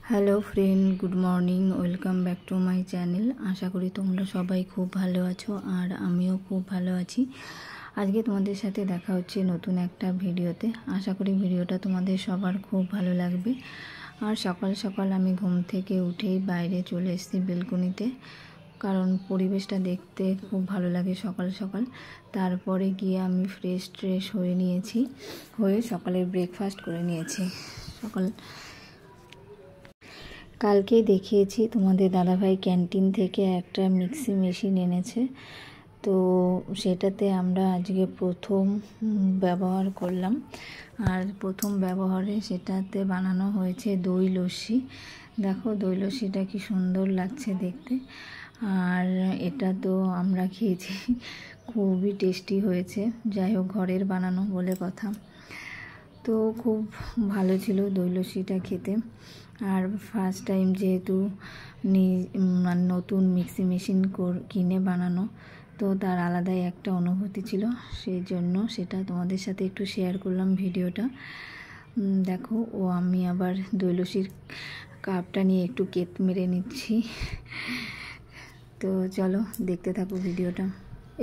Hello friend, good morning. Welcome back to my channel. আশা করি তোমরা সবাই খুব ভালো আছো আর আমিও খুব ভালো আছি। আজকে তোমাদের সাথে দেখা হচ্ছে নতুন একটা ভিডিওতে। আশা করি ভিডিওটা তোমাদের সবার খুব ভালো লাগবে। আর সকাল সকাল আমি ঘুম থেকে উঠেই বাইরে চলে এসেছি বেলকনিতে, কারণ পরিবেশটা দেখতে খুব ভালো লাগে সকাল সকাল। তারপরে গিয়ে আমি ফ্রেশ হয়ে সকালের ব্রেকফাস্ট করে নিয়েছি। কালকে দেখিয়েছি তোমাদের দাদাভাই ক্যান্টিন থেকে একটা মিক্সি মেশিন এনেছে, তো সেটাতে আমরা আজকে প্রথম ব্যবহার করলাম। আর প্রথম ব্যবহারে সেটাতে বানানো হয়েছে দই লস্যি। দেখো দই লস্যিটা কি সুন্দর লাগছে দেখতে। আর এটা তো আমরা খেয়েছি, খুবই টেস্টি হয়েছে। যাই হোক, ঘরের বানানো বলে কথা। তো খুব ভালো ছিল দই লস্যিটা খেতে। আর ফার্স্ট টাইম যেহেতু নতুন মিক্সি মেশিন কিনে বানানো, তো তার আলাদাই একটা অনুভূতি ছিল। সেই জন্য সেটা তোমাদের সাথে একটু শেয়ার করলাম ভিডিওটা। দেখো, আমি আবার দই লস্যির কাপটা নিয়ে একটু কেত মেরে নিচ্ছি। তো চলো দেখতে থাকো ভিডিওটা।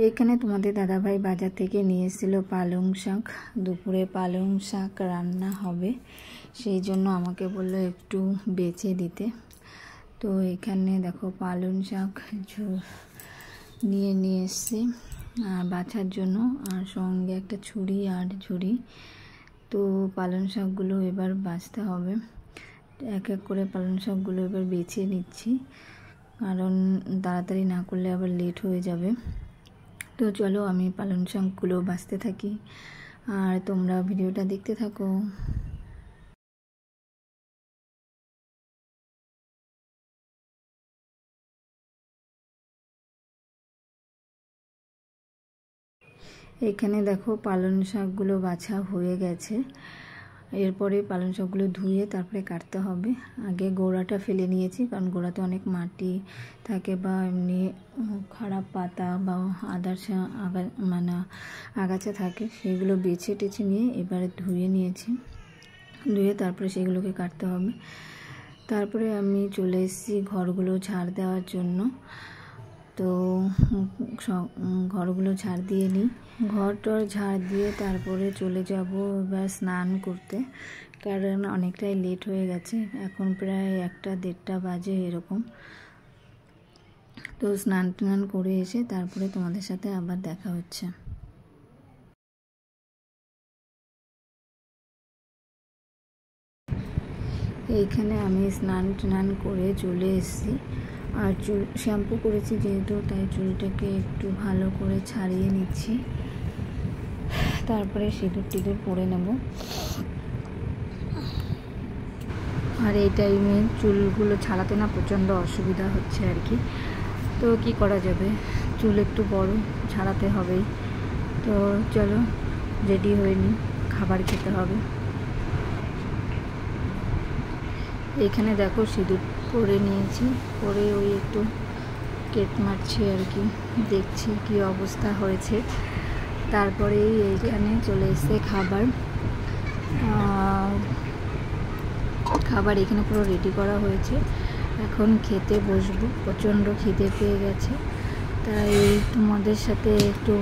এখানে তোমাদের দাদাভাই বাজার থেকে নিয়ে এসেছিলো পালং শাক। দুপুরে পালং শাক রান্না হবে, সেই জন্য আমাকে বললো একটু বেছে দিতে। তো এখানে দেখো পালং শাক নিয়ে এসছে বাছার জন্য, আর সঙ্গে একটা ছুরি আর ঝুড়ি। তো পালং শাকগুলো এবার বাছতে হবে। এক এক করে পালং শাকগুলো এবার বেছে নিচ্ছি, কারণ তাড়াতাড়ি না করলে আবার লেট হয়ে যাবে। তো চলো আমি পালং শাকগুলো বাছতে থাকি আর তোমরা ভিডিওটা দেখতে থাকো। এখানে দেখো পালং শাকগুলো বাছা হয়ে গেছে। এরপরে পালং শাকগুলো ধুয়ে তারপরে কাটতে হবে। আগে গোড়াটা ফেলে নিয়েছি, কারণ গোড়াতে অনেক মাটি থাকে বা এমনি খারাপ পাতা বা আগাছা থাকে, সেগুলো বেছে টেছে নিয়ে এবারে ধুয়ে নিয়েছি। ধুয়ে তারপরে সেগুলোকে কাটতে হবে। তারপরে আমি চলে এসেছি ঘরগুলো ঝাড় দেওয়ার জন্য। তো ঘরগুলো ঝাড় দিয়ে নিই। ঘরটর ঝাড় দিয়ে তারপরে চলে যাব এবার স্নান করতে, কারণ অনেকটাই লেট হয়ে গেছে। এখন প্রায় 1-1:30 বাজে এরকম। তো স্নান টান করে এসে তারপরে তোমাদের সাথে আবার দেখা হচ্ছে। এইখানে আমি স্নান টান করে চলে এসেছি। আর চুল শ্যাম্পু করেছি যেহেতু, তাই চুলটাকে একটু ভালো করে ছাড়িয়ে নিচ্ছি। তারপরে সিঁদুর টিঁদুর পরে নেব। আর এই টাইমে চুলগুলো ছাড়াতে না প্রচণ্ড অসুবিধা হচ্ছে আর কি। তো কি করা যাবে, চুল একটু বড়, ছাড়াতে হবেই। তো চলো রেডি হয়ে নিই, খাবার খেতে হবে। এখানে দেখো সিঁদুর পরে নিয়েছি, পরে ওই একটু কেট মারছি আর কি, দেখছি কি অবস্থা হয়েছে। তারপরেই এইখানে চলে এসে খাবার এখানে পুরো রেডি করা হয়েছে। এখন খেতে বসবো, প্রচণ্ড খিদে পেয়ে গেছে, তাই তোমাদের সাথে একটু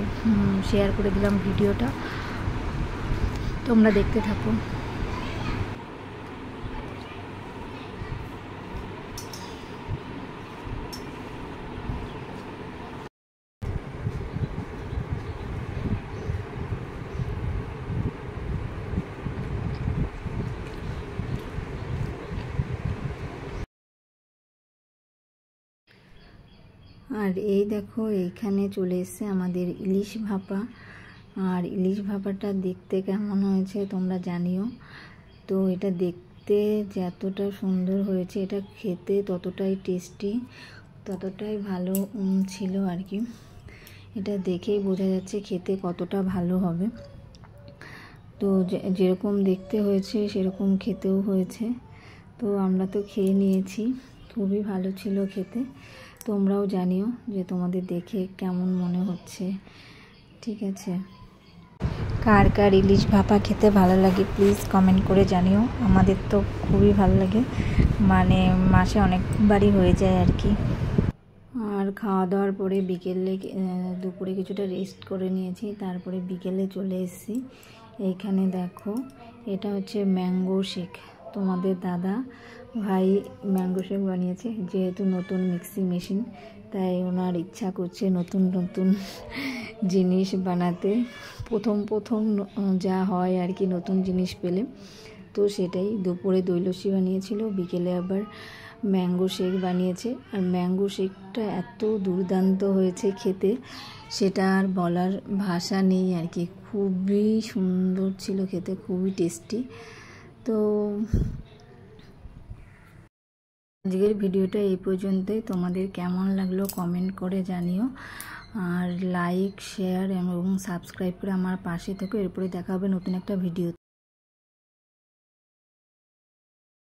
শেয়ার করে দিলাম ভিডিওটা। তোমরা দেখতে থাকো। আর এই দেখো এইখানে চলে এসছে আমাদের ইলিশ ভাপা। আর ইলিশ ভাপাটা দেখতে কেমন হয়েছে তোমরা জানিও। তো এটা দেখতে যতটা সুন্দর হয়েছে, এটা খেতে ততটাই টেস্টি, ততটাই ভালো ছিল আর কি। এটা দেখেই বোঝা যাচ্ছে খেতে কতটা ভালো হবে। তো যেরকম দেখতে হয়েছে সেরকম খেতেও হয়েছে। তো আমরা তো খেয়ে নিয়েছি, খুবই ভালো ছিল খেতে। তোমরাও জানিও যে তোমাদের দেখে কেমন মনে হচ্ছে, ঠিক আছে। কার কার ইলিশ ভাপা খেতে ভালো লাগে প্লিজ কমেন্ট করে জানিও। আমাদের তো খুবই ভালো লাগে, মানে মাসে অনেকবারই হয়ে যায় আর কি। আর খাওয়া দাওয়ার পরে বিকেলে দুপুরে কিছুটা রেস্ট করে নিয়েছি, তারপরে বিকেলে চলে এসেছি। এইখানে দেখো, এটা হচ্ছে ম্যাঙ্গো শেক। তোমাদের দাদা ভাই ম্যাঙ্গো শেক বানিয়েছে, যেহেতু নতুন মিক্সি মেশিন তাই ওনার ইচ্ছা করছে নতুন নতুন জিনিস বানাতে। প্রথম যা হয় আর কি নতুন জিনিস পেলে, তো সেটাই। দুপুরে দই লস্যি বানিয়েছিল, বিকেলে আবার ম্যাঙ্গো শেক বানিয়েছে। আর ম্যাঙ্গো শেকটা এত দুর্দান্ত হয়েছে খেতে, সেটা আর বলার ভাষা নেই আর কি। খুবই সুন্দর ছিল খেতে, খুবই টেস্টি। তো আজকের ভিডিওটা এই পর্যন্তই। তোমাদের কেমন লাগলো কমেন্ট করে জানিও, আর লাইক শেয়ার এবং সাবস্ক্রাইব করে আমার পাশে থেকো। এরপরে দেখা হবে নতুন একটা ভিডিও।